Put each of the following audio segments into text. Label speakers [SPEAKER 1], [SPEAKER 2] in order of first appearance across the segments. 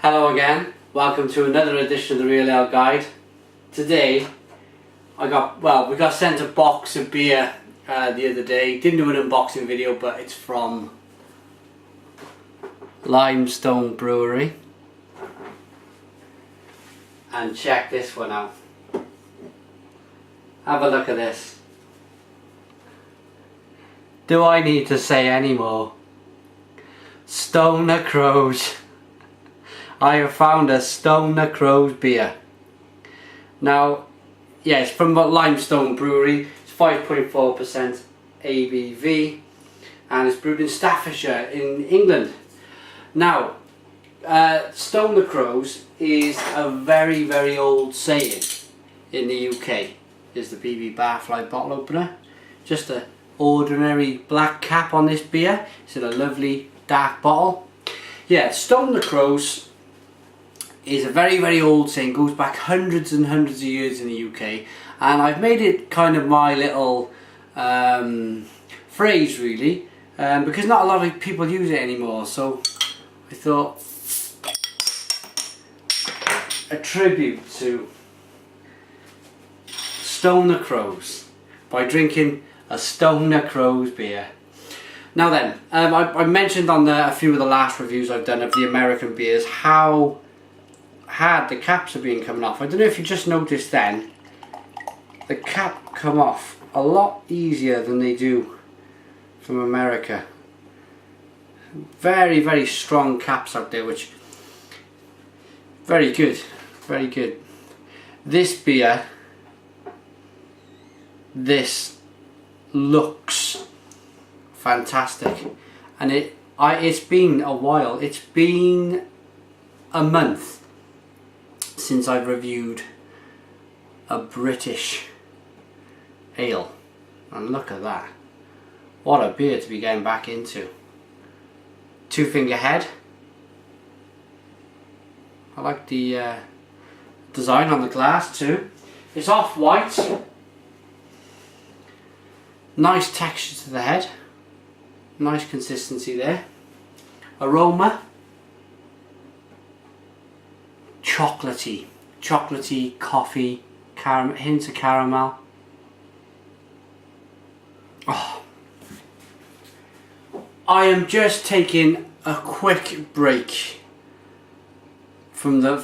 [SPEAKER 1] Hello again, welcome to another edition of the Real Ale Guide. Today we got sent a box of beer the other day. Didn't do an unboxing video, but it's from Lymestone Brewery. And check this one out. Have a look at this. Do I need to say any more? Stoner Crows. I have found a Stoner Crows beer. Now, yeah, it's from Lymestone Brewery. It's 5.4% ABV and it's brewed in Staffordshire in England. Now, Stoner Crows is a very, very old saying in the UK. Is the BB Barfly bottle opener. Just an ordinary black cap on this beer. It's in a lovely dark bottle. Yeah, Stoner Crows is a very, very old saying, goes back hundreds and hundreds of years in the UK, and I've made it kind of my little phrase really, because not a lot of people use it anymore, so I thought a tribute to Stoner Crows by drinking a Stoner Crows beer. Now then, I mentioned on a few of the last reviews I've done of the American beers how hard the caps have been coming off. I don't know if you just noticed then, the cap come off a lot easier than they do from America. Very, very strong caps out there, which very good, very good. This beer, this looks fantastic, and it's been a while. It's been a month since I've reviewed a British ale, and look at that. What a beer to be getting back into. Two finger head. I like the design on the glass too. It's off white. Nice texture to the head. Nice consistency there. Aroma. Chocolatey coffee, hints of caramel. Oh. I am just taking a quick break from the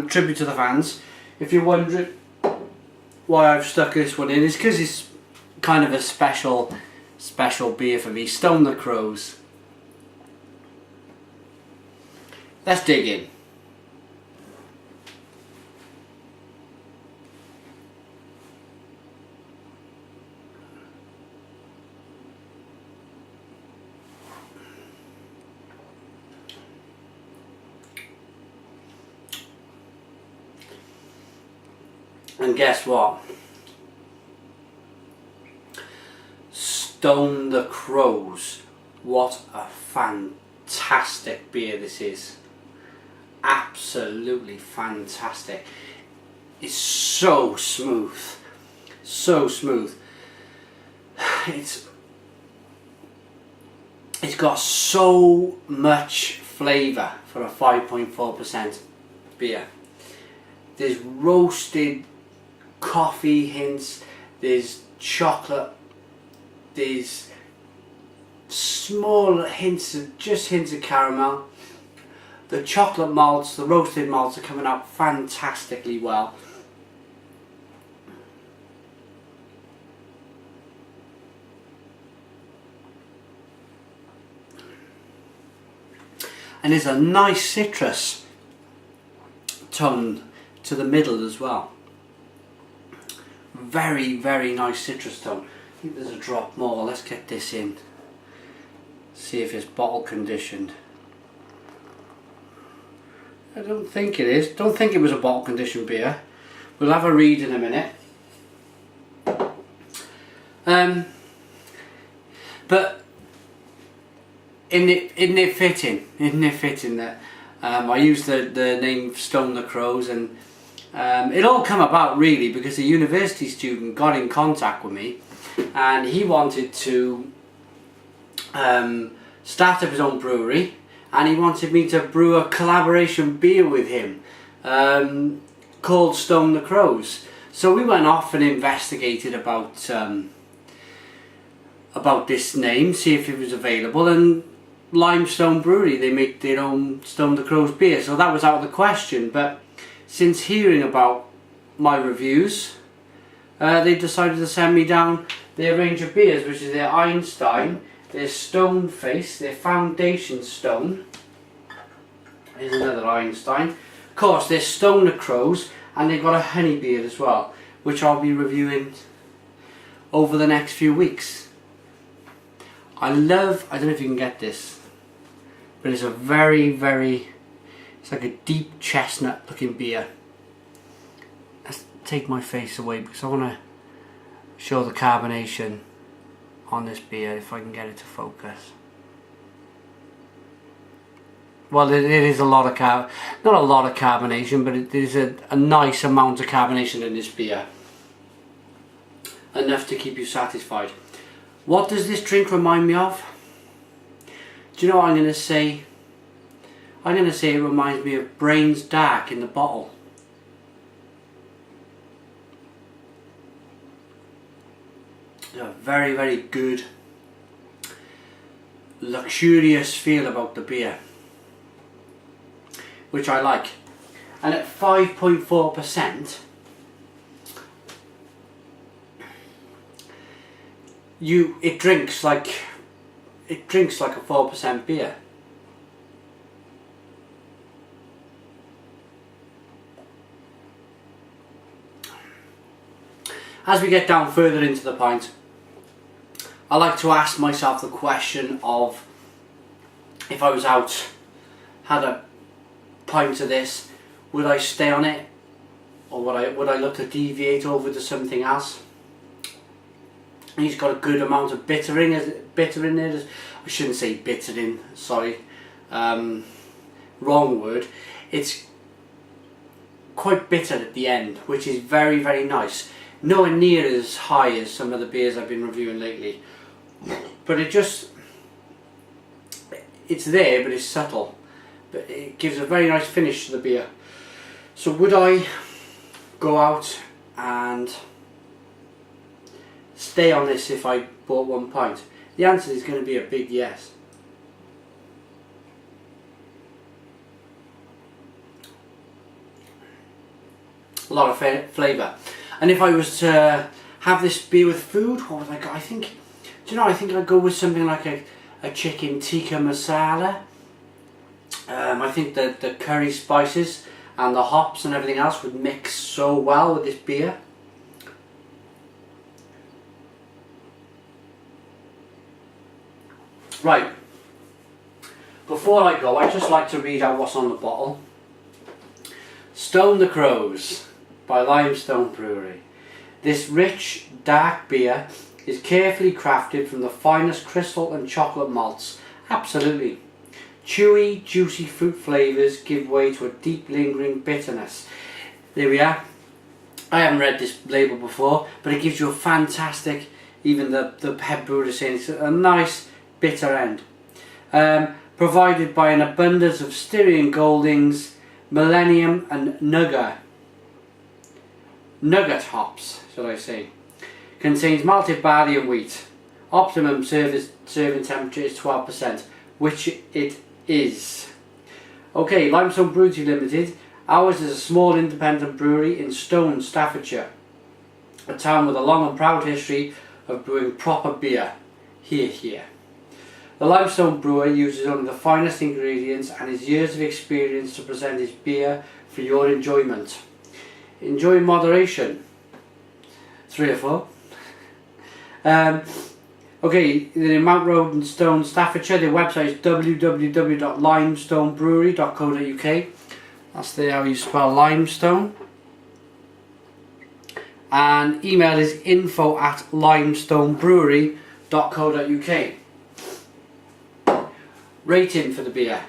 [SPEAKER 1] tribute to the fans. If you're wondering why I've stuck this one in, it's because it's kind of a special beer for me. Stoner Crows. Let's dig in. And guess what? Stoner Crows. What a fantastic beer this is. Absolutely fantastic. It's so smooth. So smooth. It's got so much flavour for a 5.4% beer. There's roasted coffee hints, there's chocolate, there's small hints of caramel. The chocolate malts, the roasted malts are coming out fantastically well. And there's a nice citrus tone to the middle as well. Very, very nice citrus tone. I think there's a drop more. Let's get this in. See if it's bottle conditioned. I don't think it is. Don't think it was a bottle conditioned beer. We'll have a read in a minute. But isn't it fitting that I used the name Stoner Crows, and it all come about really because a university student got in contact with me and he wanted to start up his own brewery and he wanted me to brew a collaboration beer with him called Stone the Crows. So we went off and investigated about this name, see if it was available, and Lymestone Brewery, they make their own Stone the Crows beer, so that was out of the question. But since hearing about my reviews, they decided to send me down their range of beers, which is their Einstein, their Stone Face, their Foundation Stone. Here's another Einstein. Of course, there's Stone the Crows, and they've got a honey beer as well, which I'll be reviewing over the next few weeks. I don't know if you can get this, but it's a it's like a deep chestnut looking beer. Let's take my face away because I want to show the carbonation on this beer, if I can get it to focus. Well, it is a lot of not a lot of carbonation, but it is a nice amount of carbonation in this beer. Enough to keep you satisfied. What does this drink remind me of? Do you know what I'm going to say? I'm going to say it reminds me of Brains Dark in the bottle. A very good, luxurious feel about the beer, which I like. And at 5.4%, it drinks like a 4% beer. As we get down further into the pint, I like to ask myself the question of, if I was out, had a pint of this, would I stay on it, or would I look to deviate over to something else? And he's got a good amount of bitter in there. I shouldn't say bitter in, sorry, wrong word. It's quite bitter at the end, which is very nice. Nowhere near as high as some of the beers I've been reviewing lately, but it's there, but it's subtle, but it gives a very nice finish to the beer. So would I go out and stay on this if I bought 1 pint? The answer is going to be a big yes. A lot of flavour. And if I was to have this beer with food, what would I go? I think I'd go with something like a chicken tikka masala. I think that the curry spices and the hops and everything else would mix so well with this beer. Right, before I go, I'd just like to read out what's on the bottle. Stone the Crows by Lymestone Brewery. This rich, dark beer is carefully crafted from the finest crystal and chocolate malts. Absolutely. Chewy, juicy fruit flavours give way to a deep, lingering bitterness. There we are. I haven't read this label before, but it gives you a fantastic, even the head brewer is saying it's a nice, bitter end. Provided by an abundance of Styrian Goldings, Millennium and Nugget hops, should I say. Contains malted barley and wheat. Optimum serving temperature is 12%, which it is. Okay, Lymestone Brewery Limited. Ours is a small independent brewery in Stone, Staffordshire, a town with a long and proud history of brewing proper beer. Here. The Lymestone brewer uses only the finest ingredients and his years of experience to present his beer for your enjoyment. Enjoy in moderation. 3 or 4. Okay, they're in Mount Road in Stone, Staffordshire. Their website is www.limestonebrewery.co.uk. That's how you spell limestone. And email is info@limestonebrewery.co.uk. Rating for the beer.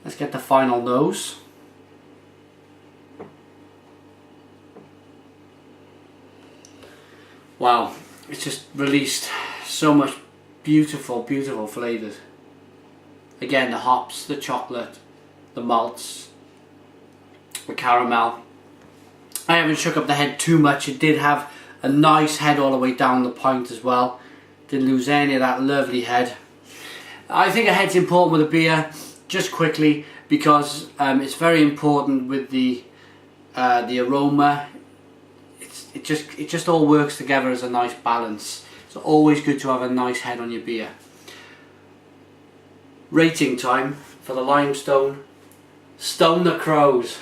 [SPEAKER 1] Let's get the final nose. Wow, it's just released so much beautiful flavours. Again, the hops, the chocolate, the malts, the caramel. I haven't shook up the head too much. It did have a nice head all the way down the pint as well. Didn't lose any of that lovely head. I think a head's important with a beer, just quickly, because it's very important with the aroma. It just all works together as a nice balance. It's always good to have a nice head on your beer. Rating time for the Lymestone Stone the Crows.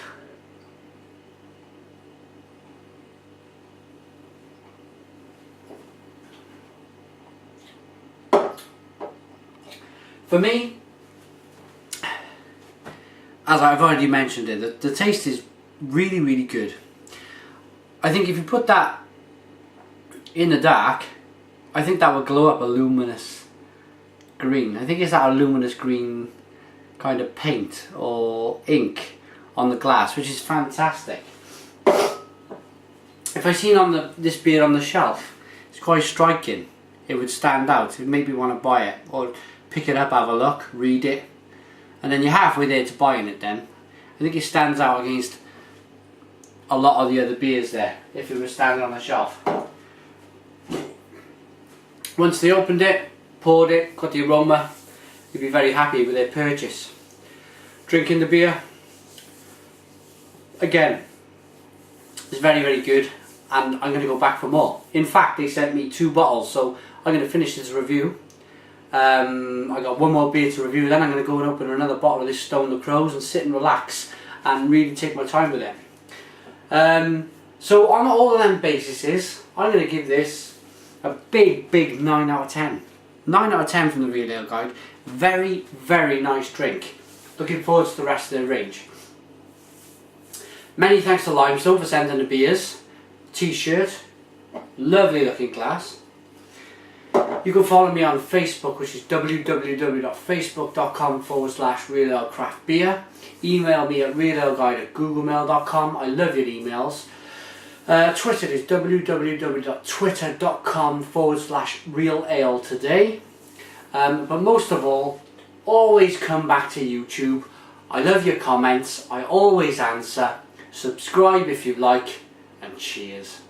[SPEAKER 1] For me, as I've already mentioned it, the taste is really, really good. I think if you put that in the dark, I think that would glow up a luminous green. I think it's that luminous green kind of paint or ink on the glass, which is fantastic. If I seen this beer on the shelf, it's quite striking. It would stand out. It would make me want to buy it, or pick it up, have a look, read it, and then you're halfway there to buying it then. I think it stands out against a lot of the other beers there, if it was standing on the shelf. Once they opened it, poured it, got the aroma, you'd be very happy with their purchase. Drinking the beer, again, it's very, very good, and I'm going to go back for more. In fact, they sent me 2 bottles, so I'm going to finish this review. I got one more beer to review, then I'm going to go and open another bottle of this Stone the Crows and sit and relax and really take my time with it. So on all of them bases, I'm going to give this a big, big 9 out of 10. 9 out of 10 from the Real Ale Guide. Very, very nice drink. Looking forward to the rest of the range. Many thanks to Lymestone for sending the beers. T-shirt, lovely looking glass. You can follow me on Facebook, which is www.facebook.com/realaleCraftBeer. Email me at realaleguide@googlemail.com. I love your emails. Twitter is www.twitter.com/realaletoday. But most of all, always come back to YouTube. I love your comments. I always answer. Subscribe if you like, and cheers.